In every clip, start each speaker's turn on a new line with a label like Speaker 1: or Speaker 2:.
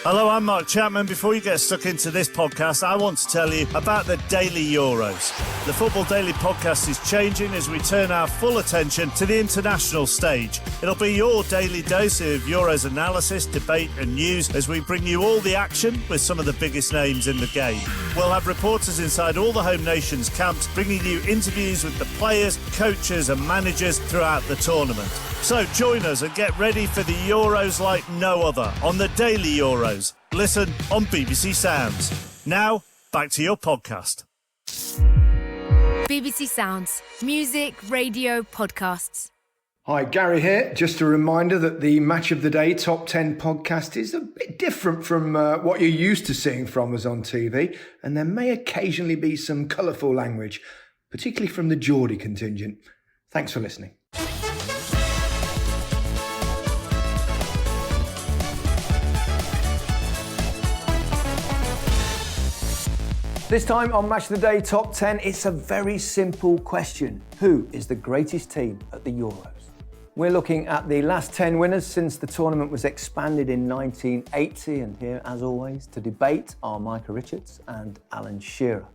Speaker 1: Hello, I'm Mark Chapman. Before you get stuck into this podcast, I want to tell you about the Daily Euros. The Football Daily podcast is changing as we turn our full attention to the international stage. It'll be your daily dose of Euros analysis, debate and news as we bring you all the action with some of the biggest names in the game. We'll have reporters inside all the home nations' camps, bringing you interviews with the players, coaches and managers throughout the tournament. So join us and get ready for the Euros like no other on the Daily Euros. Listen on BBC Sounds. Now, back to your podcast.
Speaker 2: BBC Sounds. Music, radio, podcasts.
Speaker 3: Hi, Gary here. Just a reminder that the Match of the Day Top 10 podcast is a bit different from what you're used to seeing from us on TV, and there may occasionally be some colourful language, particularly from the Geordie contingent. Thanks for listening. This time on Match of the Day Top 10, it's a very simple question. Who is the greatest team at the Euros? We're looking at the last 10 winners since the tournament was expanded in 1980, and here, as always, to debate are Micah Richards and Alan Shearer.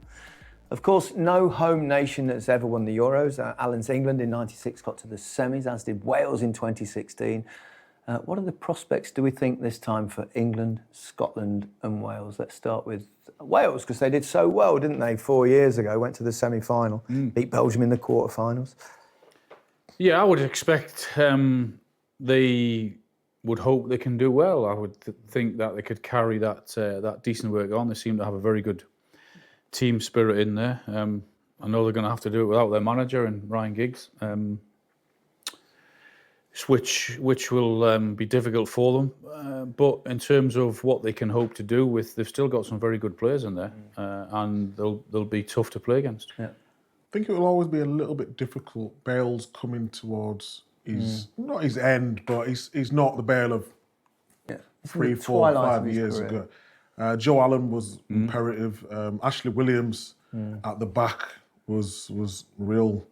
Speaker 3: Of course, no home nation has ever won the Euros. Alan's England in '96 got to the semis, as did Wales in 2016. What are the prospects, do we think, this time for England, Scotland and Wales? Let's start with Wales, because they did so well, didn't they, 4 years ago, went to the semi-final, beat Belgium in the quarterfinals.
Speaker 4: Yeah, I would expect they would hope they can do well. I would think that they could carry that decent work on. They seem to have a very good team spirit in there. I know they're going to have to do it without their manager and Ryan Giggs. Which will be difficult for them. But in terms of what they can hope to do with, they've still got some very good players in there, and they'll be tough to play against. Yeah.
Speaker 5: I think it will always be a little bit difficult. Bale's coming towards his not his end, but he's not the Bale of 3, 4, 5 years ago. Joe Allen was imperative. Ashley Williams at the back was real.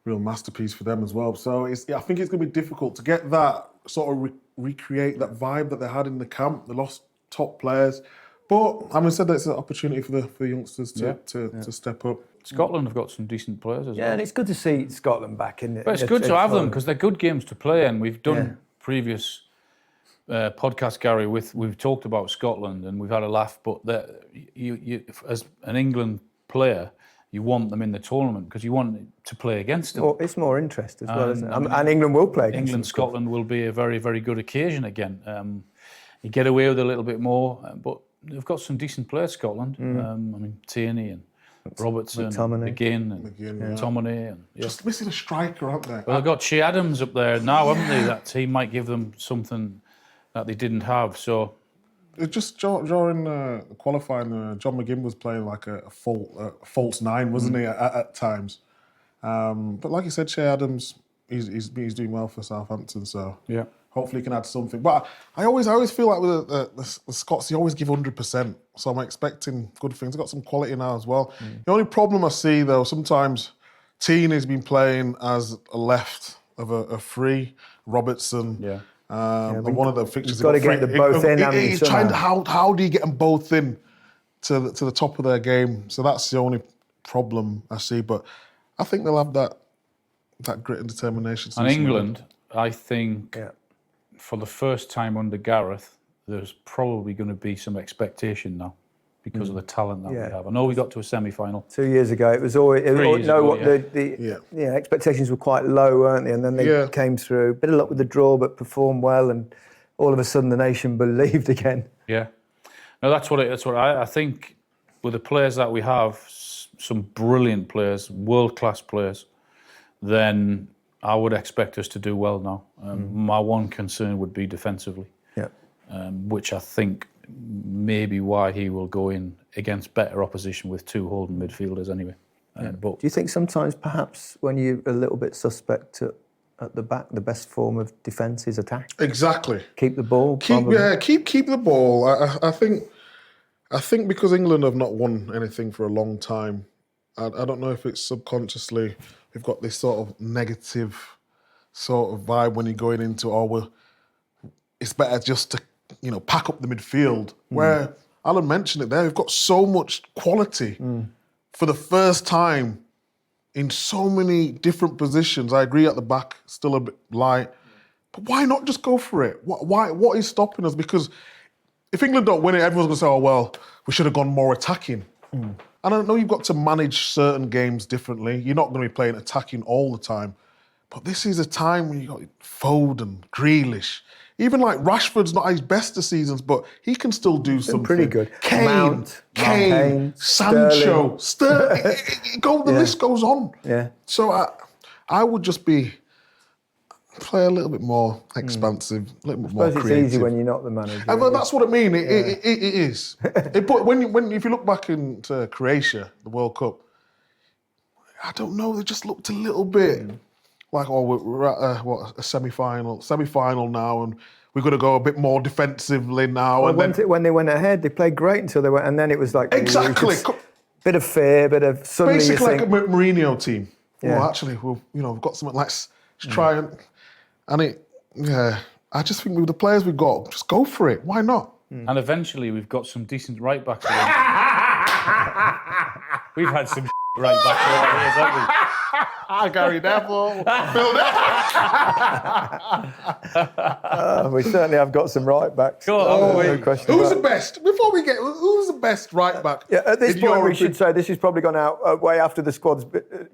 Speaker 5: Real masterpiece for them as well. So I think it's going to be difficult to get that sort of recreate that vibe that they had in the camp. They lost top players, but having said that, it's an opportunity for the youngsters to step up.
Speaker 4: Scotland have got some decent players as well.
Speaker 3: Yeah, and it's good to see Scotland back in it.
Speaker 4: But it's good to have them because they're good games to play, and we've done previous podcasts, Gary. We've talked about Scotland and we've had a laugh, but you as an England player, you want them in the tournament because you want to play against them.
Speaker 3: Well, it's more interest as well, isn't it? And England will play against them.
Speaker 4: Scotland will be a very, very good occasion again. You get away with a little bit more, but they've got some decent players, Scotland. I mean, Tierney and Robertson, McGinn and McTominay. And,
Speaker 5: just missing a striker, aren't they?
Speaker 4: Well, they've got Che Adams up there now, haven't they? That team might give them something that they didn't have, so...
Speaker 5: It's just during qualifying, John McGinn was playing like a false nine, wasn't he, at times? But like you said, Che Adams, he's doing well for Southampton, so hopefully he can add something. But I always feel like with the Scots, they always give 100%, so I'm expecting good things. They've got some quality now as well. The only problem I see, though, sometimes Tierney's been playing as a left of a free, Robertson... one of the fixtures.
Speaker 3: You've got to get them both in.
Speaker 5: He's trying to, how do you get them both in to the top of their game? So that's the only problem I see. But I think they'll have that grit and determination.
Speaker 4: And England, I think, for the first time under Gareth, there's probably going to be some expectation now because of the talent that we have. I know we got to a semi-final
Speaker 3: 2 years ago. It was always the expectations were quite low, weren't they? And then they came through. Bit of luck with the draw, but performed well, and all of a sudden the nation believed again.
Speaker 4: Yeah, no, that's what I think. With the players that we have, some brilliant players, world-class players, then I would expect us to do well now. My one concern would be defensively, which I think maybe why he will go in against better opposition with two holding midfielders anyway. But
Speaker 3: do you think sometimes perhaps when you're a little bit suspect at the back, the best form of defence is attack?
Speaker 5: Exactly.
Speaker 3: Keep the ball.
Speaker 5: Keep the ball. I think because England have not won anything for a long time, I don't know if it's subconsciously we've got this sort of negative sort of vibe when you're going into it's better just to, pack up the midfield. Where Alan mentioned it there, we've got so much quality for the first time in so many different positions. I agree at the back, still a bit light. But why not just go for it? What is stopping us? Because if England don't win it, everyone's going to say, oh, well, we should have gone more attacking. And I know you've got to manage certain games differently. You're not going to be playing attacking all the time. But this is a time when you got Foden, Grealish. Even like Rashford's not his best of seasons, but he can still do something.
Speaker 3: Pretty good.
Speaker 5: Kane, Sancho, Sterling. The list goes on.
Speaker 3: Yeah.
Speaker 5: So I would just play a little bit more expansive, a little bit more creative.
Speaker 3: It's easy when you're not the manager.
Speaker 5: Well, that's what I mean. It is. But if you look back into Croatia, the World Cup, I don't know. They just looked a little bit like, we're at a semi-final now, and we're going to go a bit more defensively now.
Speaker 3: Well, when they went ahead, they played great until they went, and then it was like
Speaker 5: exactly
Speaker 3: bit of fear, bit of suddenly
Speaker 5: basically like a Mourinho team.
Speaker 3: Yeah.
Speaker 5: Well, actually, we've got something. Let's try and it. Yeah, I just think with the players we've got, just go for it. Why not?
Speaker 4: And eventually, we've got some decent right backs. We've had some right backs over the years, haven't we?
Speaker 5: Gary Neville, Phil Neville.
Speaker 3: We certainly have got some right backs.
Speaker 4: Go on,
Speaker 3: no question
Speaker 5: who's
Speaker 3: about
Speaker 5: the best? Before we get, who's the best right back?
Speaker 3: Yeah, at this point, we should say this has probably gone out way after the squad's been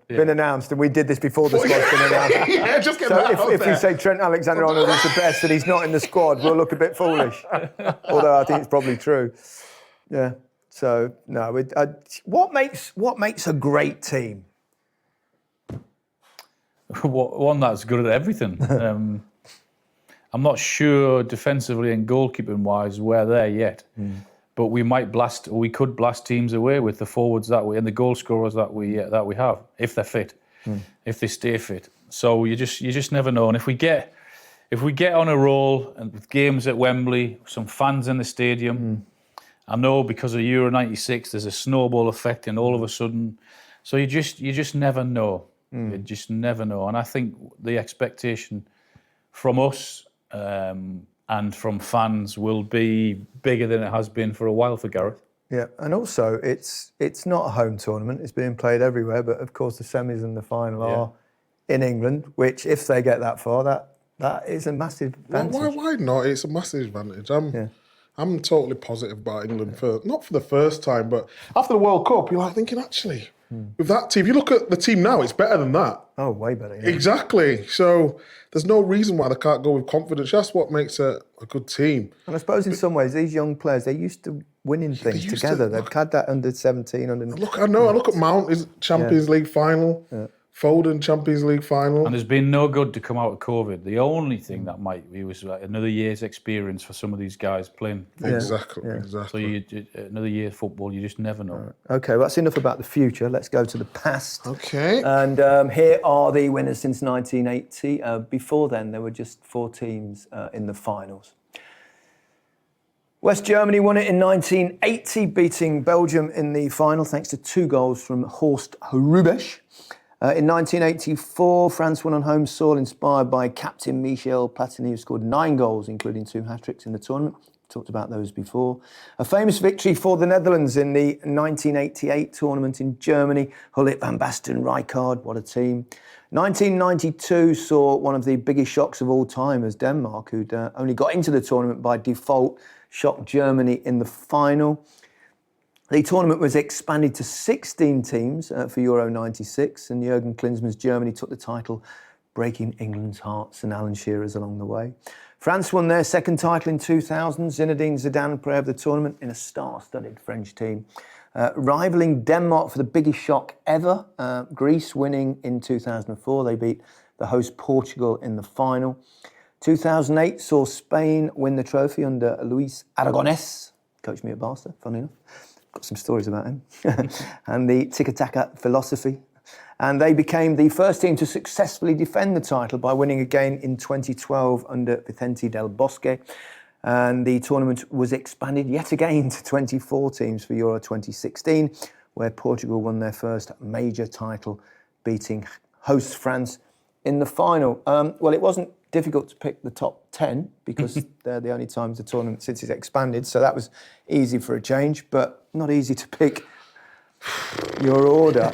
Speaker 3: announced, and we did this before the squad's been announced.
Speaker 5: Yeah, just get
Speaker 3: so
Speaker 5: that
Speaker 3: if we say Trent Alexander-Arnold is the best and he's not in the squad, we'll look a bit foolish. Although I think it's probably true. Yeah. So no, what makes a great team?
Speaker 4: One that's good at everything. I'm not sure defensively and goalkeeping wise we're there yet, but we could blast teams away with the forwards that we and the goal scorers that we have if they're fit, if they stay fit. So you just never know. And if we get on a roll and with games at Wembley, some fans in the stadium, I know because of Euro '96 there's a snowball effect, and all of a sudden, so you just never know. You just never know. And I think the expectation from us and from fans will be bigger than it has been for a while for Gareth.
Speaker 3: Yeah, and also it's not a home tournament. It's being played everywhere, but of course the semis and the final are in England, which if they get that far, that is a massive advantage.
Speaker 5: Well, why not? It's a massive advantage. I'm totally positive about England, not for the first time, but after the World Cup, you're like thinking, actually, with that team, if you look at the team now, it's better than that.
Speaker 3: Oh, way better. Yeah.
Speaker 5: Exactly. So there's no reason why they can't go with confidence. That's what makes a good team.
Speaker 3: And I suppose in some ways, these young players, they're used to winning things together. They've had that under 17, under.
Speaker 5: I look at Mount, his Champions League final. Yeah. Foden, Champions League final.
Speaker 4: And there's been no good to come out of COVID. The only thing that might be was like another year's experience for some of these guys playing football.
Speaker 5: Exactly.
Speaker 4: So another year of football, you just never know.
Speaker 3: Okay, well, that's enough about the future. Let's go to the past.
Speaker 5: Okay.
Speaker 3: And here are the winners since 1980. Before then, there were just 4 teams in the finals. West Germany won it in 1980, beating Belgium in the final thanks to 2 goals from Horst Hrubesch. In 1984, France won on home soil, inspired by captain Michel Platini, who scored 9 goals, including 2 hat-tricks in the tournament. Talked about those before. A famous victory for the Netherlands in the 1988 tournament in Germany. Gullit, Van Basten, Rijkaard, what a team. 1992 saw one of the biggest shocks of all time as Denmark, who'd only got into the tournament by default, shocked Germany in the final. The tournament was expanded to 16 teams for Euro '96, and Jürgen Klinsmann's Germany took the title, breaking England's hearts and Alan Shearer's along the way. France won their second title in 2000, Zinedine Zidane player of the tournament in a star-studded French team. Rivaling Denmark for the biggest shock ever, Greece winning in 2004. They beat the host Portugal in the final. 2008 saw Spain win the trophy under Luis Aragonés, coached me at Barca, funny enough. Got some stories about him. And the tiki-taka philosophy. And they became the first team to successfully defend the title by winning again in 2012 under Vicente del Bosque. And the tournament was expanded yet again to 24 teams for Euro 2016, where Portugal won their first major title, beating host France in the final. Well, it wasn't difficult to pick the top 10 because they're the only times the tournament since it's expanded. So that was easy for a change, but not easy to pick your order.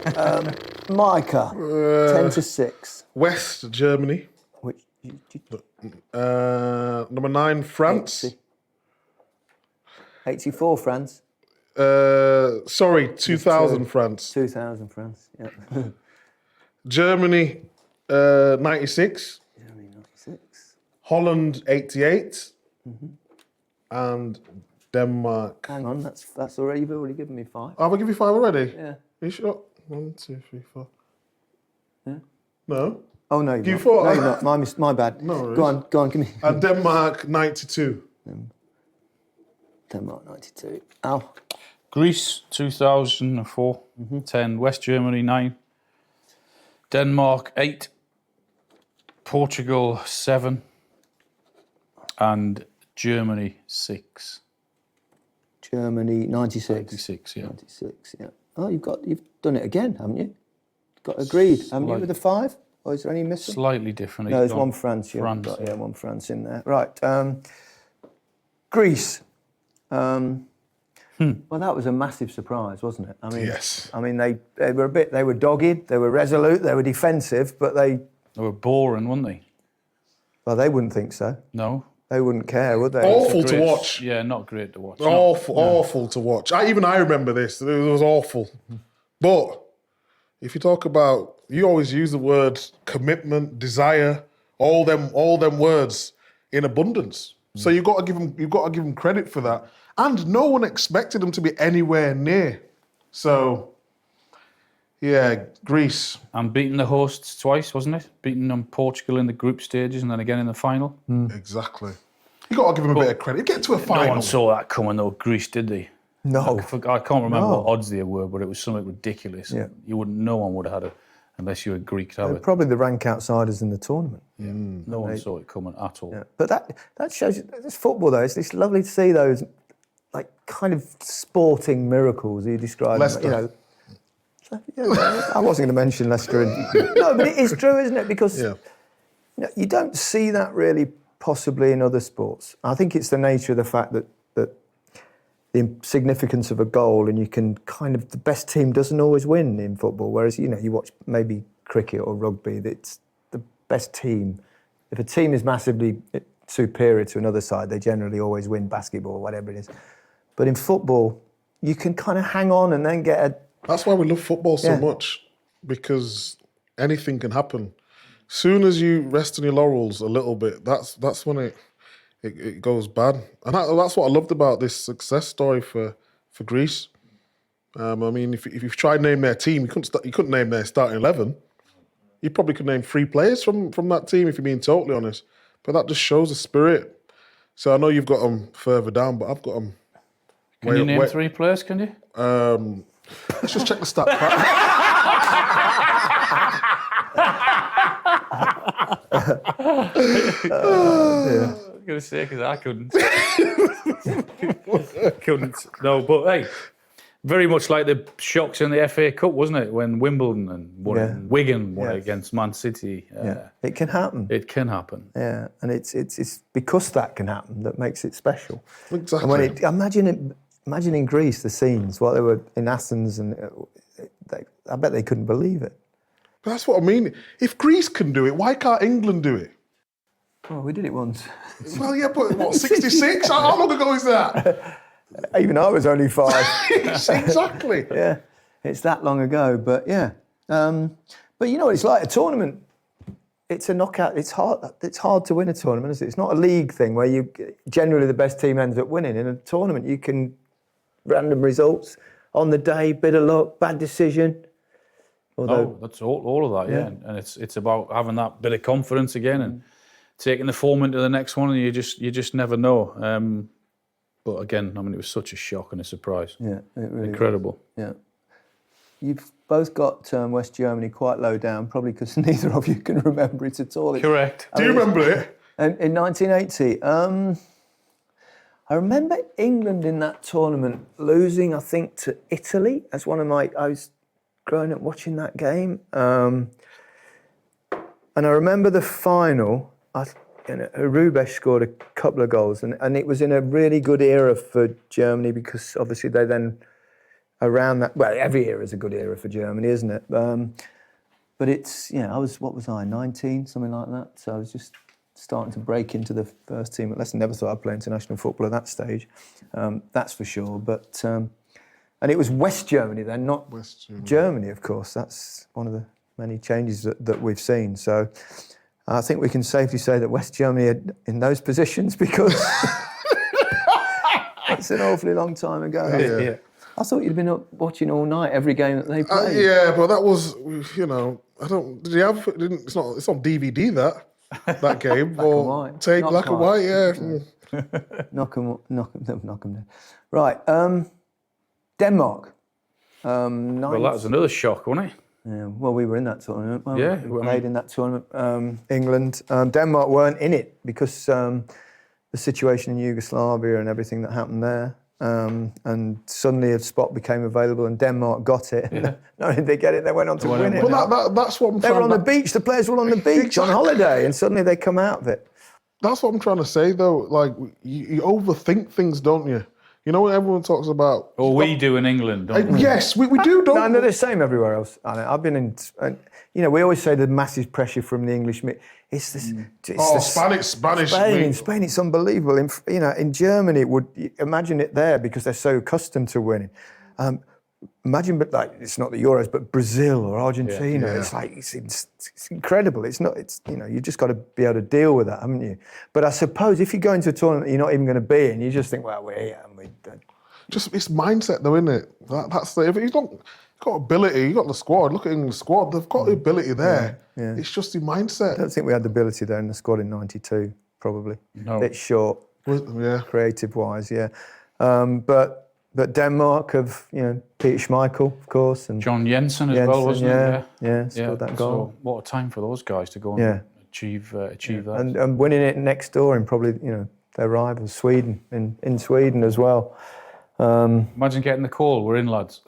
Speaker 3: Micah, 10 to 6.
Speaker 5: West Germany.
Speaker 3: Which,
Speaker 5: Number 9, France.
Speaker 3: 84 France.
Speaker 5: 2000 France.
Speaker 3: 2000 France, yeah.
Speaker 5: Germany, 96.
Speaker 3: Germany, 96.
Speaker 5: Holland, 88. And Denmark.
Speaker 3: Hang on, that's already, you've already given me 5.
Speaker 5: Have I give you 5 already?
Speaker 3: Yeah.
Speaker 5: Are you sure? 1, 2, 3, 4.
Speaker 3: Yeah.
Speaker 5: No?
Speaker 3: Oh, no, you're
Speaker 5: Give
Speaker 3: not.
Speaker 5: you 4?
Speaker 3: No, you're not. My bad.
Speaker 5: No worries.
Speaker 3: Go on, give me.
Speaker 5: And Denmark, 92.
Speaker 3: Denmark, 92. Al?
Speaker 4: Greece, 2004. 10. West Germany, 9. Denmark, 8. Portugal, 7. And Germany, 6.
Speaker 3: Germany, 96.
Speaker 4: 96, yeah.
Speaker 3: 96, yeah. Oh, you've done it again, haven't you? Got agreed, haven't you, with the 5? Or is there any missing?
Speaker 4: Slightly different.
Speaker 3: No, there's one France.
Speaker 4: France.
Speaker 3: Got, yeah, one France in there. Right. Greece. Well, that was a massive surprise, wasn't it? I mean,
Speaker 5: Yes.
Speaker 3: I mean, they were dogged, they were resolute, they were defensive, but they
Speaker 4: were boring, weren't they?
Speaker 3: Well, they wouldn't think so.
Speaker 4: No.
Speaker 3: They wouldn't care, would they?
Speaker 5: Awful to watch.
Speaker 4: Yeah, not great to watch.
Speaker 5: Awful to watch. I remember this. It was awful. But if you talk about, you always use the word commitment, desire, all them words in abundance. So you've got to give them credit for that. And no one expected them to be anywhere near. So, yeah, Greece.
Speaker 4: And beating the hosts twice, wasn't it? Beating them Portugal in the group stages and then again in the final.
Speaker 5: Exactly. You got to give them a bit of credit. Get to a final.
Speaker 4: No one saw that coming though, Greece, did they?
Speaker 3: No.
Speaker 4: I can't remember what odds they were, but it was something ridiculous.
Speaker 3: Yeah.
Speaker 4: No one would have had it unless you were Greek to have it.
Speaker 3: Probably the rank outsiders in the tournament.
Speaker 4: Yeah. No one saw it coming at all.
Speaker 3: Yeah. But that shows you, this football though, it's lovely to see those like kind of sporting miracles you described.
Speaker 5: Leicester.
Speaker 3: You know, I wasn't going to mention Leicester. No, but it is true, isn't it? Because you don't see that really possibly in other sports. I think it's the nature of the fact that the significance of a goal, and you can kind of, the best team doesn't always win in football, whereas, you watch maybe cricket or rugby, it's the best team. If a team is massively superior to another side, they generally always win basketball or whatever it is. But in football, you can kind of hang on and then get a...
Speaker 5: That's why we love football so much, because anything can happen. Soon as you rest on your laurels a little bit, that's when it goes bad. And that's what I loved about this success story for Greece. I mean, if you try and name their team, you couldn't name their starting 11. You probably could name 3 players from that team, if you're being totally honest. But that just shows the spirit. So I know you've got them further down, but I've got them...
Speaker 4: Can you name 3 players, can you?
Speaker 5: Let's just check the stat pack.
Speaker 4: I'm going to say, because I couldn't. No, but hey, very much like the shocks in the FA Cup, wasn't it? When Wimbledon and Wigan won against Man City.
Speaker 3: It can happen.
Speaker 4: It can happen.
Speaker 3: Yeah, and it's because that can happen that makes it special.
Speaker 5: Exactly.
Speaker 3: And imagine in Greece the scenes while they were in Athens, and I bet they couldn't believe it.
Speaker 5: But that's what I mean. If Greece can do it, why can't England do it?
Speaker 3: Well, we did it once.
Speaker 5: Well, yeah, but what, 66? How long ago is that?
Speaker 3: Even I was only 5.
Speaker 5: Exactly.
Speaker 3: Yeah, it's that long ago. But yeah, but you know what it's like, a tournament. It's a knockout. It's hard to win a tournament, isn't it? It's not a league thing where you generally the best team ends up winning. In a tournament, you can random results on the day, bit of luck, bad decision. Although,
Speaker 4: that's all of that, yeah. And it's about having that bit of confidence again and taking the form into the next one, and you just never know. But again, I mean, it was such a shock and a surprise.
Speaker 3: Yeah, it really
Speaker 4: incredible.
Speaker 3: Was. Yeah. You've both got West Germany quite low down, probably because neither of you can remember it at all.
Speaker 4: Correct.
Speaker 5: Do you remember it?
Speaker 3: In 1980, I remember England in that tournament losing, I think, to Italy. As I was growing up watching that game. And I remember the final, and Rubeš scored a couple of goals, and it was in a really good era for Germany because obviously they then around that. Well, every era is a good era for Germany, isn't it? But it's what was I 19, something like that. So I was just starting to break into the first team at Leicester. Never thought I'd play international football at that stage, that's for sure. But and it was West Germany then, not
Speaker 5: West Germany.
Speaker 3: Germany, of course. That's one of the many changes that we've seen. So I think we can safely say that West Germany are in those positions because it's an awfully long time ago.
Speaker 5: Yeah.
Speaker 3: I thought you'd been up watching all night, every game that they played.
Speaker 5: Yeah, but that was, I don't. Did you have? It's on DVD that game
Speaker 3: Black
Speaker 5: or
Speaker 3: and white.
Speaker 5: tape
Speaker 3: Not
Speaker 5: black and white. Yeah.
Speaker 3: Knock 'em down. Right, Denmark.
Speaker 4: Well, that was another shock, wasn't it?
Speaker 3: Yeah, well, we were in that tournament. Well,
Speaker 4: Yeah,
Speaker 3: we played in that tournament. England, Denmark weren't in it because the situation in Yugoslavia and everything that happened there. And suddenly a spot became available, and Denmark got it.
Speaker 4: Yeah.
Speaker 3: Not only did they get it, they went on to win it.
Speaker 5: But that's what I'm
Speaker 3: They
Speaker 5: trying
Speaker 3: were on the beach. The players were on the beach on holiday, and suddenly they come out of it.
Speaker 5: That's what I'm trying to say, though. Like, you overthink things, don't you? You know what everyone talks about?
Speaker 4: Or we do in England, don't we?
Speaker 5: Yes, we do, don't
Speaker 3: No,
Speaker 5: we?
Speaker 3: they're the same everywhere else. I've been in. We always say the massive pressure from the English. It's this.
Speaker 5: Spanish.
Speaker 3: In Spain, it's unbelievable. In Germany, imagine it there because they're so accustomed to winning. Imagine, but like it's not the Euros, but Brazil or Argentina.
Speaker 5: Yeah.
Speaker 3: It's like it's incredible. It's not. You just got to be able to deal with that, haven't you? But I suppose if you go into a tournament you're not even going to be in, you just think, well, we're here and we don't.
Speaker 5: Just it's mindset, though, isn't it? That's if he's not got ability, you got the squad. Look at England's squad; they've got the ability there.
Speaker 3: Yeah.
Speaker 5: It's just the mindset.
Speaker 3: I don't think we had the ability there in the squad in '92. Probably
Speaker 4: No.
Speaker 3: a bit short,
Speaker 5: Yeah.
Speaker 3: creative-wise. Yeah, but Denmark have Peter Schmeichel, of course, and
Speaker 4: John Jensen as well, wasn't it?
Speaker 3: Yeah, scored that goal.
Speaker 4: So what a time for those guys to go and
Speaker 3: Yeah.
Speaker 4: achieve that.
Speaker 3: And winning it next door in probably their rivals, Sweden, in Sweden as well.
Speaker 4: Imagine getting the call, we're in, lads.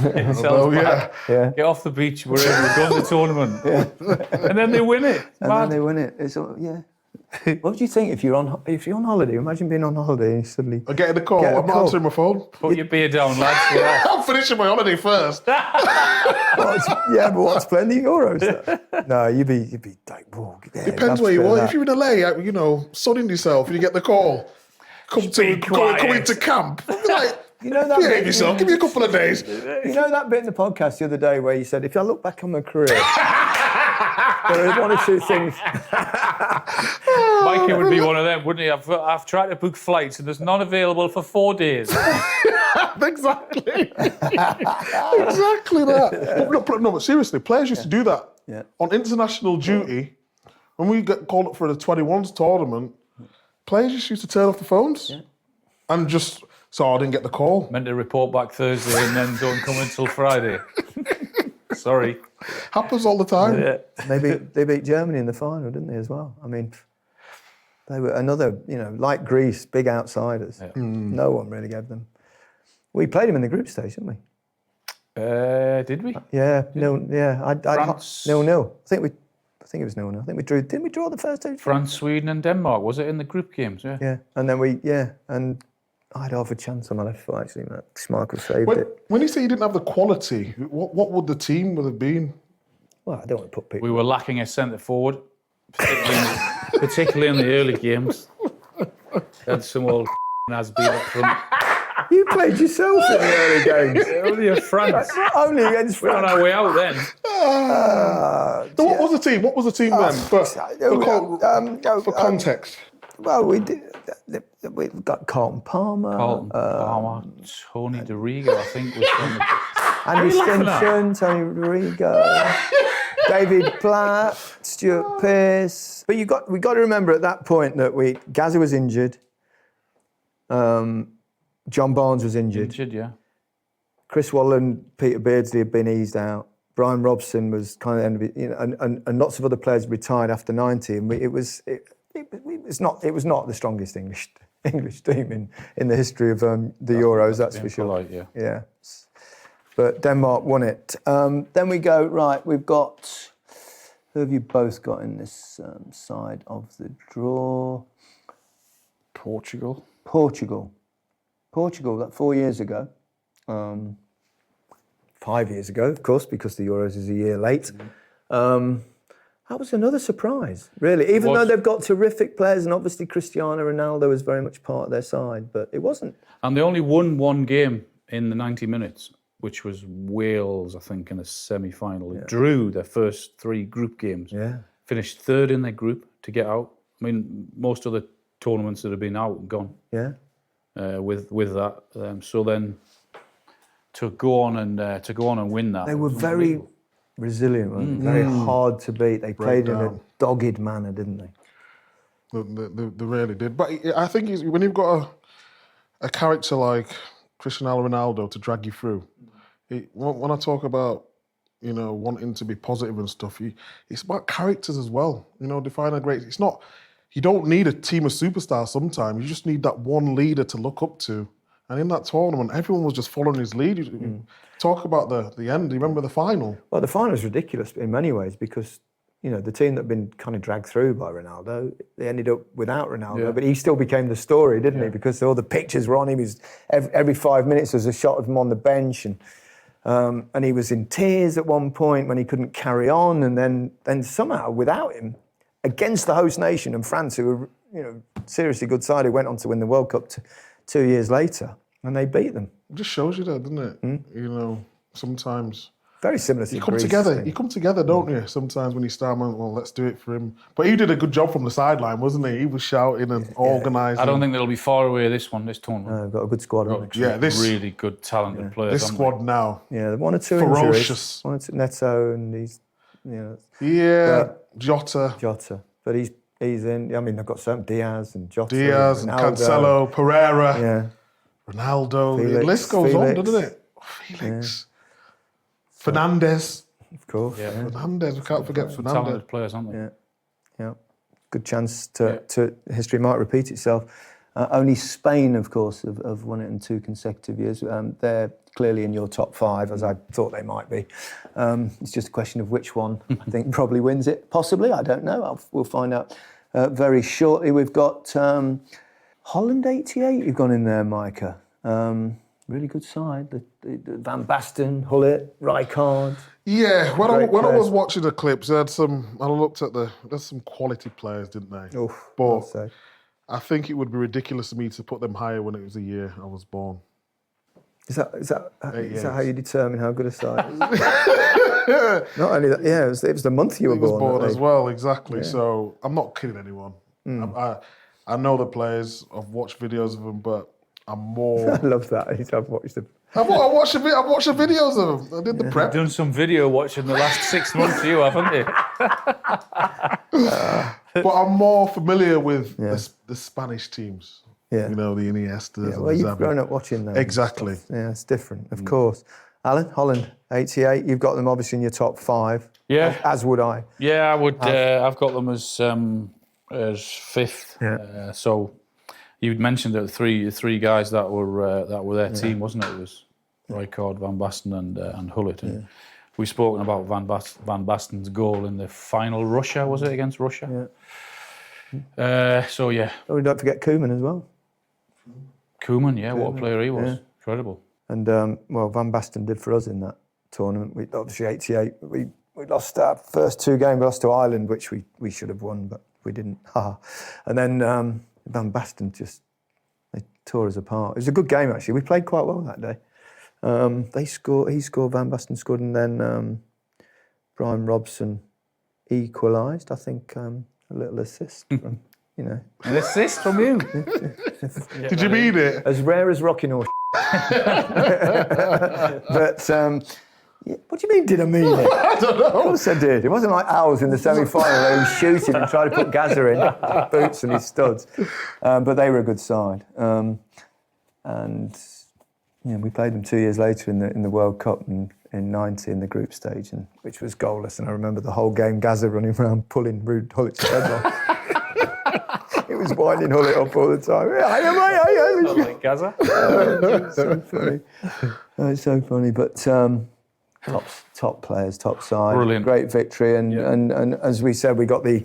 Speaker 4: Get yourselves back.
Speaker 3: Yeah.
Speaker 4: Get off the beach, we're in, we've done the tournament. And then they win it.
Speaker 3: And then they win it. It's What do you think if you're on holiday? Imagine being on holiday and you suddenly
Speaker 5: I'm getting a call. I'm not answering my phone.
Speaker 4: Put your beer down, lads. We're off.
Speaker 5: I'm finishing my holiday first.
Speaker 3: but what's playing the Euros? No, you'd be like, whoa. Yeah,
Speaker 5: Depends where you are. If you're in LA, sunning yourself and you get the call. Come into camp. Like, behave yourself. Give me a couple of days.
Speaker 3: You know that bit in the podcast the other day where you said, if I look back on my career, there is one or two things.
Speaker 4: Mikey would be one of them, wouldn't he? I've tried to book flights and there's none available for 4 days.
Speaker 5: Exactly. Exactly that. But seriously, players used to do that.
Speaker 3: Yeah.
Speaker 5: On international duty, when we get called up for the 21s tournament, players just used to turn off the phones and just, so I didn't get the call.
Speaker 4: Meant to report back Thursday and then don't come until Friday. Sorry.
Speaker 5: Happens all the time.
Speaker 3: Yeah. They beat Germany in the final, didn't they, as well? I mean, they were another, like Greece, big outsiders. Yeah. No one really gave them. We played them in the group stage, didn't we?
Speaker 4: Did we?
Speaker 3: Yeah,
Speaker 4: France.
Speaker 3: 0-0. I think it was 0-0. I think we drew. Didn't we draw the first two?
Speaker 4: France, Sweden, and Denmark. Was it in the group games? Yeah.
Speaker 3: Yeah, and then and I had half a chance on my left foot actually. Schmeichel saved it.
Speaker 5: When you say you didn't have the quality, what would the team have been?
Speaker 3: Well, I don't want to put people.
Speaker 4: We were lacking a centre forward, particularly in the early games. Had some old has been up front.
Speaker 3: You played yourself in the early games.
Speaker 4: Only a France.
Speaker 3: Not only against
Speaker 4: We're
Speaker 3: France.
Speaker 4: on our way out then.
Speaker 5: So what was the team? What was the team then? For context.
Speaker 3: Well, we did. We got Carlton Palmer.
Speaker 4: Tony DeRigo, I think, was from the...
Speaker 3: Andy Stinson, Tony Rodrigo, David Platt, Stuart Pearce. But we got to remember at that point that Gazza was injured. John Barnes was injured.
Speaker 4: Yeah.
Speaker 3: Chris Waller and Peter Beardsley had been eased out. Brian Robson was kind of the end of it, and lots of other players retired after 90. And it was not the strongest English team in the history of the Euros. That's for sure.
Speaker 4: Polite,
Speaker 3: yeah. But Denmark won it. Then we go right. We've got Who have you both got in this side of the draw?
Speaker 4: Portugal.
Speaker 3: Portugal, that 4 years ago. 5 years ago, of course, because the Euros is a year late. That was another surprise, really. Even though they've got terrific players, and obviously Cristiano Ronaldo is very much part of their side, but it wasn't.
Speaker 4: And they only won one game in the 90 minutes, which was Wales, I think, in the semi-final. They drew their first 3 group games.
Speaker 3: Yeah.
Speaker 4: Finished 3rd in their group to get out. I mean, most other tournaments that have been out and gone.
Speaker 3: Yeah.
Speaker 4: With that, so then to go on and win that.
Speaker 3: They were very resilient, weren't they? Very hard to beat. They played in a dogged manner, didn't they?
Speaker 5: They really did. But I think when you've got a character like Cristiano Ronaldo to drag you through, when I talk about, wanting to be positive and stuff, it's about characters as well. Define a great... It's not... You don't need a team of superstars sometimes. You just need that one leader to look up to. And in that tournament, everyone was just following his lead. Talk about the end. Do you remember the final?
Speaker 3: Well, the final was ridiculous in many ways because, the team that had been kind of dragged through by Ronaldo, they ended up without Ronaldo, but he still became the story, didn't he? Because all the pictures were on him. Every 5 minutes there was a shot of him on the bench, and he was in tears at one point when he couldn't carry on, and then somehow without him, against the host nation and France, who were seriously good side, who went on to win the World Cup 2 years later, and they beat them.
Speaker 5: It just shows you that, doesn't it? Sometimes
Speaker 3: very similar to
Speaker 5: you come together. You come together, don't you? Sometimes when you start, well, let's do it for him. But he did a good job from the sideline, wasn't he? He was shouting and organising.
Speaker 4: I don't think they'll be far away this tournament.
Speaker 3: They've got a good squad.
Speaker 4: This really good, talented players.
Speaker 5: This squad now.
Speaker 3: Yeah, 1 or 2
Speaker 5: ferocious.
Speaker 3: Injuries. 1 or 2 Neto and he's, Jota. But he's in. I mean, they've got some Diaz and Jota.
Speaker 5: And Cancelo, Pereira.
Speaker 3: Yeah.
Speaker 5: Ronaldo. The list goes on, doesn't it? Felix. Fernandes.
Speaker 3: Of course.
Speaker 5: Yeah. Fernandes. We can't forget Fernandes.
Speaker 4: Talented players, aren't they?
Speaker 3: Yeah. Good chance to history might repeat itself. Only Spain, of course, have won it in 2 consecutive years. They're clearly in your top 5, as I thought they might be. It's just a question of which one I think probably wins it. Possibly, I don't know. We'll find out very shortly. We've got Holland 88. You've gone in there, Micah. Really good side. The Van Basten, Hullet, Rijkaard.
Speaker 5: Yeah, when I was watching the clips, I looked at there's some quality players, didn't they? But I think it would be ridiculous for me to put them higher when it was the year I was born. Is that how you determine how good a side is?
Speaker 3: Not only that, it was the month you were born.
Speaker 5: I was born as well, exactly. Yeah. So I'm not kidding anyone. I know the players. I've watched videos of them, but I'm more.
Speaker 3: I love that. I've watched them.
Speaker 5: I watched the videos of them. I did the prep.
Speaker 4: You've done some video watching the last 6 months, you haven't you?
Speaker 5: But I'm more familiar with the Spanish teams.
Speaker 3: Yeah.
Speaker 5: The Iniestas.
Speaker 3: Yeah, well, you've grown up watching them.
Speaker 5: Exactly.
Speaker 3: Yeah, it's different, of course. Alan, Holland, 88. You've got them obviously in your top 5.
Speaker 4: Yeah.
Speaker 3: As would I.
Speaker 4: Yeah, I would. I've got them as 5th.
Speaker 3: Yeah.
Speaker 4: So you'd mentioned that three guys that were their team, wasn't it? It was Rijkaard, Van Basten, and Hullet. And we've spoken about Van Basten's goal in the final Russia. Was it against Russia?
Speaker 3: Yeah.
Speaker 4: So yeah.
Speaker 3: Oh, don't forget Koeman as well.
Speaker 4: Koeman, what a player he was. Yeah. Incredible.
Speaker 3: And Van Basten did for us in that tournament. We obviously 88. We lost our first 2 games. We lost to Ireland, which we should have won, but we didn't. And then Van Basten they tore us apart. It was a good game actually. We played quite well that day. He scored. Van Basten scored, and then Brian Robson equalised. I think a little assist from. An
Speaker 4: assist from you.
Speaker 5: Did you mean it?
Speaker 3: As rare as rocking or But what do you mean, did I mean it?
Speaker 5: I don't know.
Speaker 3: Of course I did. It wasn't like ours in the semi-final where he was shooting and trying to put Gaza in his boots and his studs. But they were a good side. And we played them 2 years later in the World Cup in 90 in the group stage, which was goalless. And I remember the whole game, Gaza running around pulling Ruud Hullit's head off. It was winding Hullet up all the time.
Speaker 4: Like Gaza.
Speaker 3: It's so funny. It's so funny. But top players, top side.
Speaker 4: Brilliant.
Speaker 3: Great victory. And as we said, we got a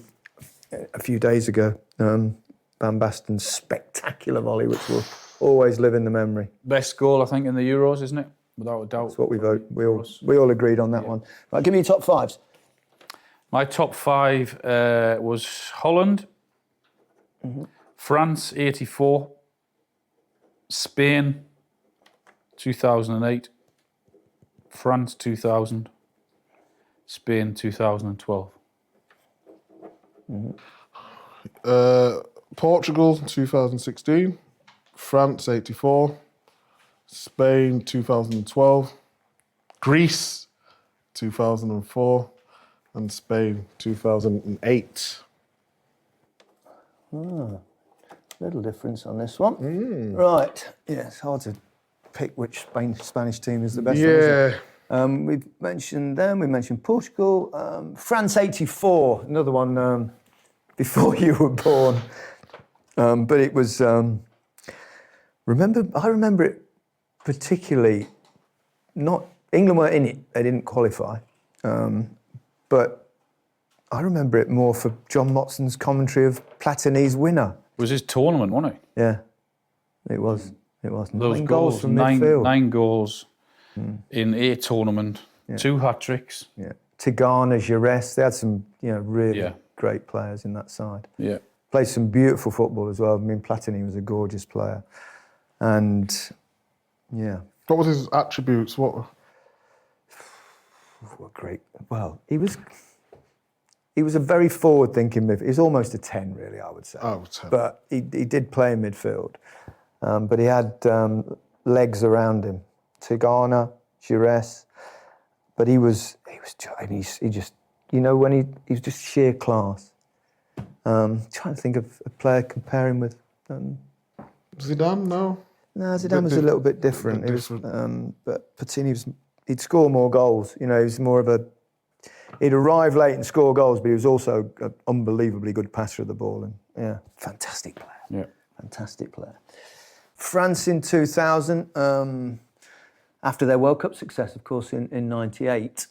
Speaker 3: few days ago, Van Basten's spectacular volley, which will always live in the memory.
Speaker 4: Best goal, I think, in the Euros, isn't it? Without a doubt.
Speaker 3: That's what we vote. We all agreed on that one. Right, give me your top fives.
Speaker 4: My top 5 was Holland, France 84, Spain 2008, France 2000, Spain 2012.
Speaker 5: Portugal 2016, France 84, Spain 2012, Greece 2004, and Spain 2008.
Speaker 3: Little difference on this one. Right. Yeah, it's hard to pick which Spanish team is the best one, isn't it? We've mentioned them. We mentioned Portugal. France 84, another one before you were born. But it was... I remember it particularly... England weren't in it. They didn't qualify. But I remember it more for John Motson's commentary of Platini's winner.
Speaker 4: It was his tournament, wasn't it?
Speaker 3: Yeah, it was. It was.
Speaker 4: Those
Speaker 3: 9 goals from midfield.
Speaker 4: 9 goals in a tournament, 2 hat-tricks.
Speaker 3: Yeah. Tigana, Shearer, they had some really great players in that side.
Speaker 4: Yeah.
Speaker 3: Played some beautiful football as well. I mean, Platini was a gorgeous player. And, yeah.
Speaker 5: What was his attributes? What
Speaker 3: great. Well, he was a very forward-thinking midfielder. He's almost a 10, really, I would say.
Speaker 5: Oh, 10.
Speaker 3: But he did play in midfield. But he had legs around him. Tigana, Shearer. But he just, when he was just sheer class. Trying to think of a player comparing with...
Speaker 5: Zidane, no?
Speaker 3: No, Zidane was a little bit different. But Platini he'd score more goals. He was more of he'd arrive late and score goals, but he was also an unbelievably good passer of the ball. And fantastic player.
Speaker 4: Yeah.
Speaker 3: Fantastic player. France in 2000, after their World Cup success, of course, in 98,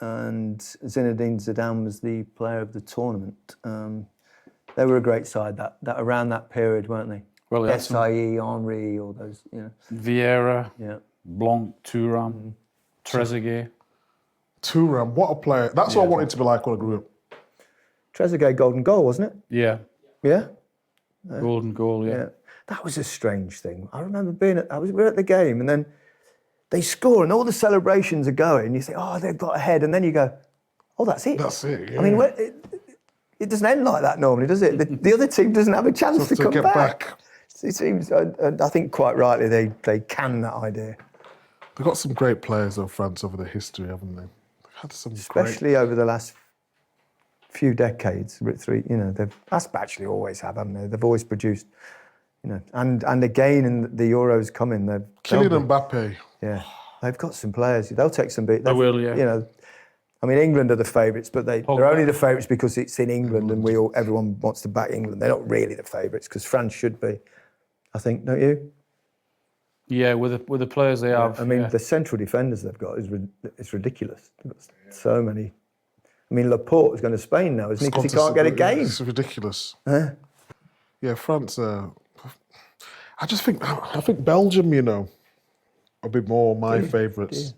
Speaker 3: and Zinedine Zidane was the player of the tournament. They were a great side that around that period, weren't they?
Speaker 4: Well,
Speaker 3: S.I.E., Henry, all those,
Speaker 4: Vieira, Blanc, Thuram, Trezeguet.
Speaker 5: Thuram, what a player. That's what I wanted to be like when I grew up.
Speaker 3: Trezeguet golden goal, wasn't it?
Speaker 4: Yeah.
Speaker 3: Yeah?
Speaker 4: Golden goal, yeah.
Speaker 3: That was a strange thing. I remember we were at the game and then they score and all the celebrations are going. You say, oh, they've got ahead. And then you go, oh, that's it.
Speaker 5: That's it, yeah.
Speaker 3: I mean, it doesn't end like that normally, does it? The other team doesn't have a chance to come
Speaker 5: get back.
Speaker 3: It seems, I think quite rightly, they can that idea.
Speaker 5: They've got some great players, though, France, over the history, haven't they? They've had some
Speaker 3: especially over the last few decades. That's actually always have, haven't they? They've always produced, and again in the Euros coming,
Speaker 5: Kylian Mbappe.
Speaker 3: Yeah, they've got some players. They'll take some beat.
Speaker 4: They will, yeah.
Speaker 3: I mean, England are the favourites, but they're only the favourites because it's in England and everyone wants to back England. They're not really the favourites because France should be, I think, don't you?
Speaker 4: Yeah, with the players they have.
Speaker 3: I mean, the central defenders they've got is ridiculous. They've got so many. I mean, Laporte is going to Spain now, isn't he? Because he can't get a game.
Speaker 5: It's ridiculous. Yeah, France. I think Belgium, a bit more my favourites.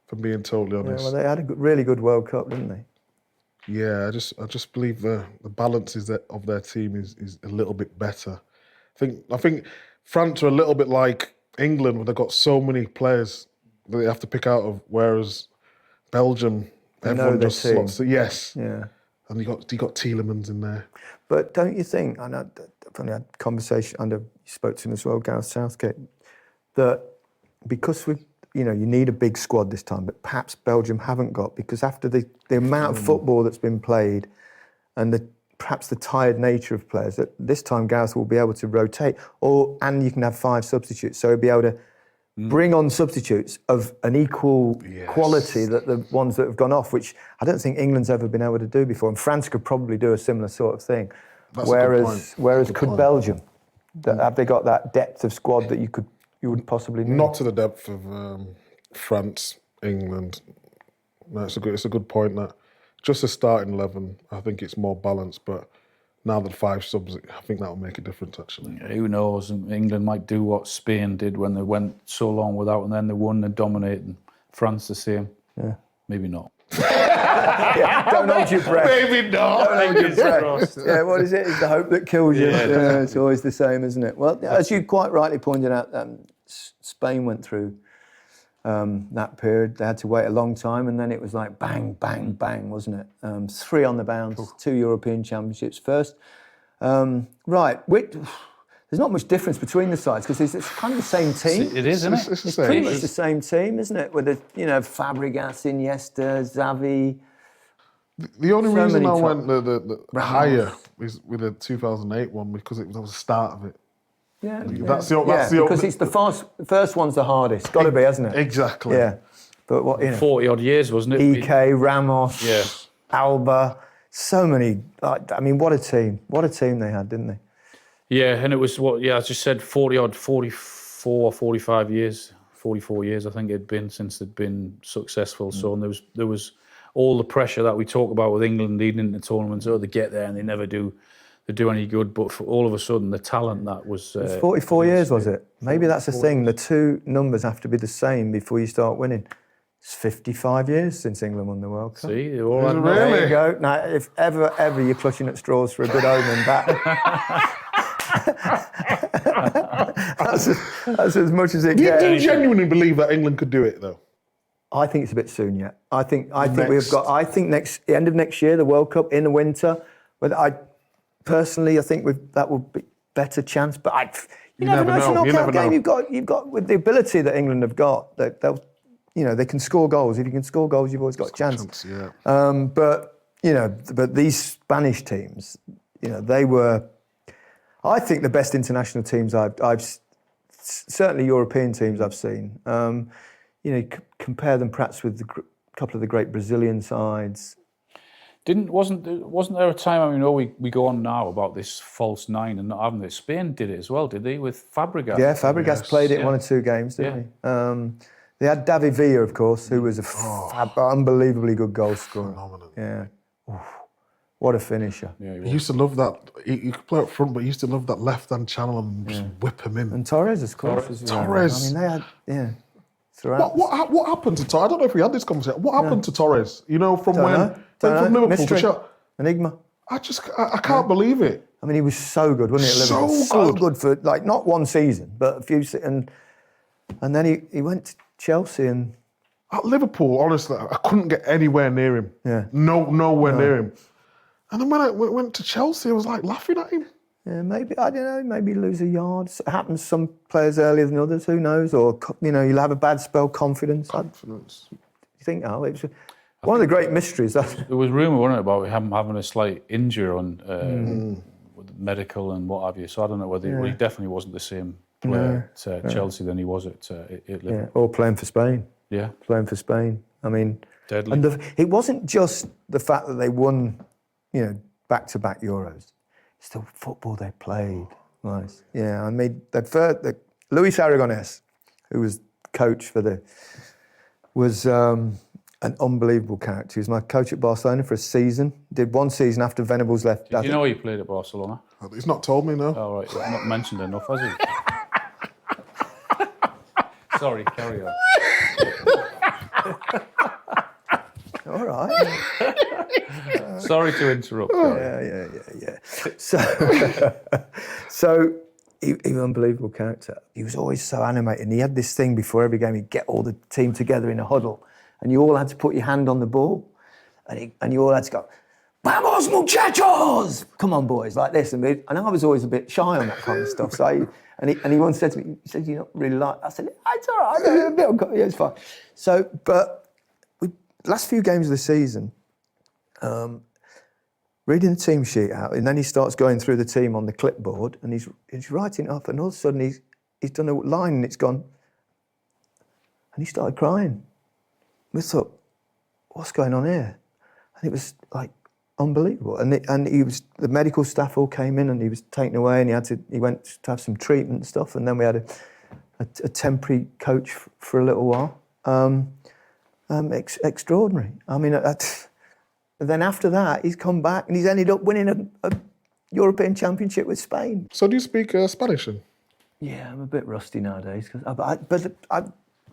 Speaker 5: If I'm being totally honest.
Speaker 3: Yeah, well, they had a really good World Cup, didn't they?
Speaker 5: Yeah, I just believe the balance of their team is a little bit better. I think France are a little bit like England, where they've got so many players that they have to pick out of, whereas Belgium, everyone just slots it. Yes.
Speaker 3: Yeah.
Speaker 5: And you got Tielemans in there.
Speaker 3: But don't you think, and I've only had a conversation, you spoke to him as well, Gareth Southgate, that because you need a big squad this time, but perhaps Belgium haven't got, because after the amount of football that's been played and perhaps the tired nature of players, that this time Gareth will be able to rotate, and you can have 5 substitutes, so he'll be able to bring on substitutes of an equal quality that the ones that have gone off, which I don't think England's ever been able to do before, and France could probably do a similar sort of thing.
Speaker 5: That's a good point.
Speaker 3: Belgium? Have they got that depth of squad that you would possibly need?
Speaker 5: Not to the depth of France, England, No, it's a good point. That just a starting 11, I think it's more balanced. But now that 5 subs, I think that'll make a difference. Actually,
Speaker 4: who knows? England might do what Spain did when they went so long without, and then they won and dominated. France the same.
Speaker 3: Yeah.
Speaker 4: Maybe not.
Speaker 3: Don't hold your breath.
Speaker 5: maybe not.
Speaker 3: Don't hold your breath. Yeah, what is it? It's the hope that kills you.
Speaker 4: Yeah,
Speaker 3: It's always the same, isn't it? Well, as you quite rightly pointed out, Spain went through that period. They had to wait a long time, and then it was like bang, bang, bang, wasn't it? 3 on the bounce, 2 European Championships first. There's not much difference between the sides because it's kind of the same team.
Speaker 4: It is, isn't it?
Speaker 5: It's the
Speaker 3: It's
Speaker 5: same.
Speaker 3: pretty much the same team, isn't it? With Fabregas, Iniesta, Xavi.
Speaker 5: The only
Speaker 3: So
Speaker 5: reason
Speaker 3: many
Speaker 5: I
Speaker 3: top-
Speaker 5: went the higher is with the 2008 one because that was the start of it.
Speaker 3: Yeah,
Speaker 5: That's the
Speaker 3: because it's the first one's the hardest. Got to be, hasn't it?
Speaker 5: Exactly.
Speaker 3: Yeah, but
Speaker 4: 40 odd years, wasn't it?
Speaker 3: EK, Ramos,
Speaker 4: Yeah.
Speaker 3: Alba, so many. I mean, what a team! What a team they had, didn't they?
Speaker 4: Yeah, and it was I just said 44, 45 years, 44 years I think it'd been since they'd been successful. So and there was all the pressure that we talk about with England leading into tournaments. Oh, they get there and they never do any good. But for all of a sudden, the talent that was...
Speaker 3: It was 44 years, was it? Maybe that's the thing. The two numbers have to be the same before you start winning. It's 55 years since England won the World Cup.
Speaker 4: See, they're all
Speaker 5: Is it
Speaker 4: right.
Speaker 5: really?
Speaker 3: There you go. Now, if ever you're clutching at straws for a good omen, that's as much as it
Speaker 5: Do
Speaker 3: gets.
Speaker 5: you genuinely believe that England could do it though?
Speaker 3: I think it's a bit soon yet. I think we've got. I think the end of next year, the World Cup in the winter. But I personally, I think that would be better chance. But you never know. It's a knockout game. You've got with the ability that England have got. That they'll, they can score goals. If you can score goals, you've always got a chance.
Speaker 5: Yeah.
Speaker 3: But these Spanish teams, they were. I think the best international teams I've certainly European teams I've seen. Compare them perhaps with a couple of the great Brazilian sides.
Speaker 4: Wasn't there a time? I mean, we go on now about this false 9 and not having it. Spain did it as well, did they? With Fabregas.
Speaker 3: Yeah, Fabregas played it in 1 or 2 games, didn't he? They had David Villa, of course, who was unbelievably good goal scorer.
Speaker 5: Phenomenal.
Speaker 3: Yeah. Oof. What a finisher.
Speaker 5: He used to love that. He could play up front, but he used to love that left-hand channel and just whip him in.
Speaker 3: And Torres, of course.
Speaker 5: Torres.
Speaker 3: I mean, they had, throughout.
Speaker 5: What happened to Torres? I don't know if we had this conversation. What happened to Torres? From Liverpool
Speaker 3: Mystery.
Speaker 5: to shot.
Speaker 3: Enigma.
Speaker 5: I can't believe it.
Speaker 3: I mean, he was so good, wasn't he, at Liverpool? So good for, not 1 season, but a few and then he went to Chelsea and...
Speaker 5: At Liverpool, honestly, I couldn't get anywhere near him.
Speaker 3: Yeah.
Speaker 5: Nowhere near him. And then when I went to Chelsea, I was like laughing at him.
Speaker 3: Yeah, maybe, I don't know, maybe lose a yard. It happens to some players earlier than others, who knows? Or, you'll have a bad spell, confidence. You think, it was one of the great mysteries. There
Speaker 4: was rumour, wasn't it, about him having a slight injury on with medical and what have you. So I don't know whether he definitely wasn't the same player at Chelsea than he was at Liverpool.
Speaker 3: Yeah, or playing for Spain.
Speaker 4: Yeah.
Speaker 3: Playing for Spain. I mean...
Speaker 4: Deadly.
Speaker 3: And it wasn't just the fact that they won... back-to-back Euros. It's the football they played. Nice. Yeah, I mean, Luis Aragonés, who was coach was an unbelievable character. He was my coach at Barcelona for a season. Did 1 season after Venables left.
Speaker 4: Did you know he played at Barcelona?
Speaker 5: He's not told me, no.
Speaker 4: Oh, right. He's not mentioned enough, has he? Sorry, carry on.
Speaker 3: All right.
Speaker 4: Sorry to interrupt.
Speaker 3: Yeah. So he was an unbelievable character. He was always so animated. And he had this thing before every game, he'd get all the team together in a huddle and you all had to put your hand on the ball and you all had to go, "Vamos, muchachos!" Come on, boys, like this. And I was always a bit shy on that kind of stuff. So he once said to me, he said, "You not really like..." I said, "It's all right, it's fine." So, but last few games of the season, reading the team sheet out, and then he starts going through the team on the clipboard, and he's writing it up, and all of a sudden he's done a line, and it's gone, and he started crying. We thought, what's going on here? And it was like unbelievable. And the medical staff all came in, and he was taken away, and he went to have some treatment and stuff, and then we had a temporary coach for a little while. extraordinary. I mean, then after that, he's come back and he's ended up winning a European Championship with Spain.
Speaker 5: So do you speak Spanish then?
Speaker 3: Yeah, I'm a bit rusty nowadays. But I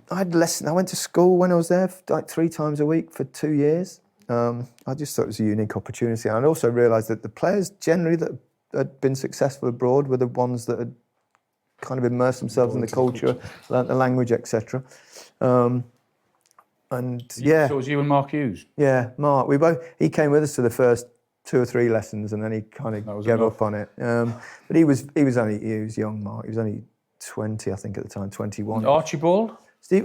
Speaker 3: had lessons. I went to school when I was there like 3 times a week for 2 years. I just thought it was a unique opportunity. And I also realised that the players generally that had been successful abroad were the ones that had kind of immersed themselves in the culture, learnt the language, etc. So it
Speaker 4: was you and Mark Hughes?
Speaker 3: Yeah, Mark. He came with us to the first 2 or 3 lessons, and then he kind of gave up on it. But he was young, Mark. He was only 20, I think, at the time, 21.
Speaker 4: Archibald?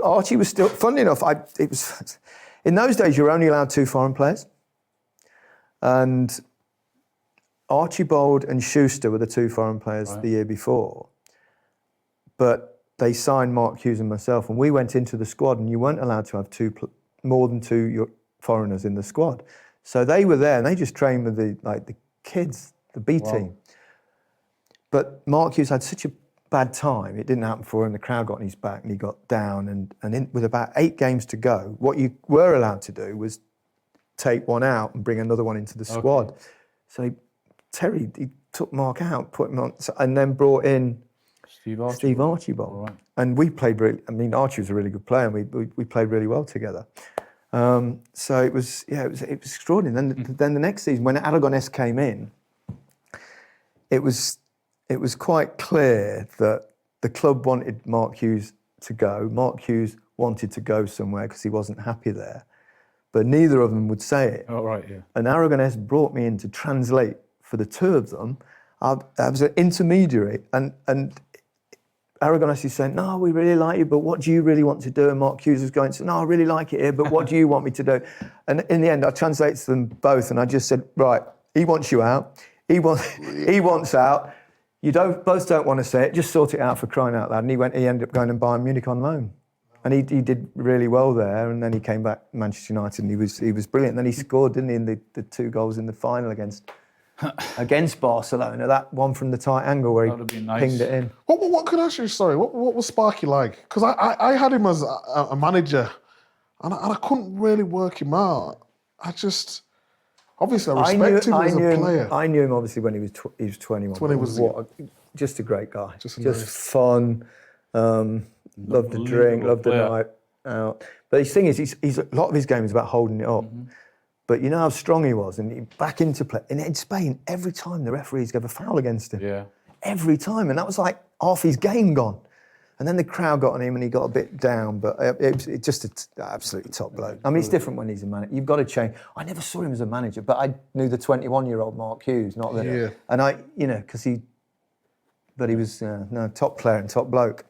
Speaker 3: Archie was still, funnily enough, in those days you were only allowed 2 foreign players. And Archibald and Schuster were the 2 foreign players the year before. But they signed Mark Hughes and myself, and we went into the squad, and you weren't allowed to have more than 2 foreigners in the squad. So they were there, and they just trained with the kids, the B team. But Mark Hughes had such a bad time. It didn't happen for him. The crowd got on his back, and he got down. And with about 8 games to go, what you were allowed to do was take one out and bring another one into the squad. So Terry, he took Mark out, put him on, and then brought in Steve Archibald. Right. And we played Archie was a really good player, and we played really well together. So it was extraordinary. Then the next season, when Aragonés came in, it was quite clear that the club wanted Mark Hughes to go. Mark Hughes wanted to go somewhere because he wasn't happy there, but neither of them would say it.
Speaker 4: Oh, right, yeah.
Speaker 3: And Aragonés brought me in to translate for the 2 of them. I was an intermediary, and Aragonés is saying, no, we really like you, but what do you really want to do? And Mark Hughes was going, no, I really like it here, but what do you want me to do? And in the end, I translated to them both, and I just said, right, he wants you out. He wants out. You both don't want to say it. Just sort it out, for crying out loud. And he ended up going to Bayern Munich on loan, and he did really well there. And then he came back to Manchester United, and he was brilliant. And then he scored, didn't he, in the 2 goals in the final against Barcelona, that one from the tight angle where he pinged it in.
Speaker 5: What could I ask you, sorry, what was Sparky like? Because I had him as a manager, and I couldn't really work him out. Obviously I respect him as a player.
Speaker 3: I knew him obviously when he was 21.
Speaker 5: 20
Speaker 3: just a great guy.
Speaker 5: Just
Speaker 3: fun, loved the drink, loved the night out. But the thing is, a lot of his game is about holding it up. Mm-hmm. But you know how strong he was, and he back into play. And in Spain, every time the referees gave a foul against him. Yeah. Every time, and that was like half his game gone. And then the crowd got on him, and he got a bit down. But it's just an absolutely top bloke. I mean, it's different when he's a manager. You've got to change. I never saw him as a manager, but I knew the 21-year-old Mark Hughes, not the. Yeah. And but he was top player and top bloke.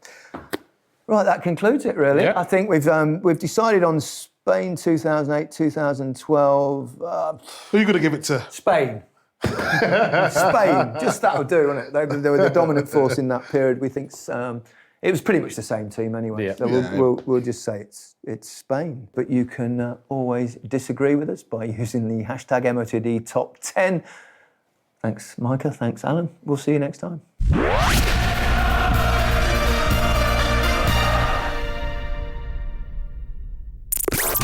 Speaker 3: Right, that concludes it. Really, I think we've decided on Spain 2008, 2012.
Speaker 5: Who are you going to give it to?
Speaker 3: Spain. Spain, just that'll do, won't it? They were the dominant force in that period. We think it was pretty much the same team anyway. Yeah. So we'll just say it's Spain. But you can always disagree with us by using the hashtag MOTD Top 10. Thanks, Micah. Thanks, Alan. We'll see you next time.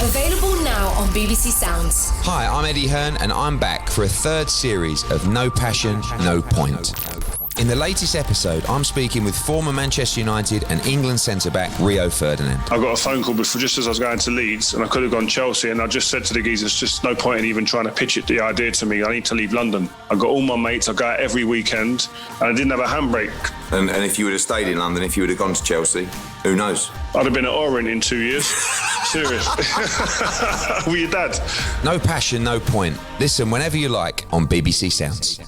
Speaker 2: Available now on BBC Sounds.
Speaker 6: Hi, I'm Eddie Hearn, and I'm back for a 3rd series of No Passion, No Point. In the latest episode, I'm speaking with former Manchester United and England centre-back Rio Ferdinand.
Speaker 7: I got a phone call before, just as I was going to Leeds, and I could have gone Chelsea, and I just said to the geezers, there's just no point in even trying to pitch the idea to me. I need to leave London. I got all my mates, I go out every weekend, and I didn't have a handbrake.
Speaker 8: And if you would have stayed in London, if you would have gone to Chelsea, who knows?
Speaker 7: I'd have been at Orient in 2 years. Serious. With your dad.
Speaker 6: No Passion, No Point. Listen whenever you like on BBC Sounds.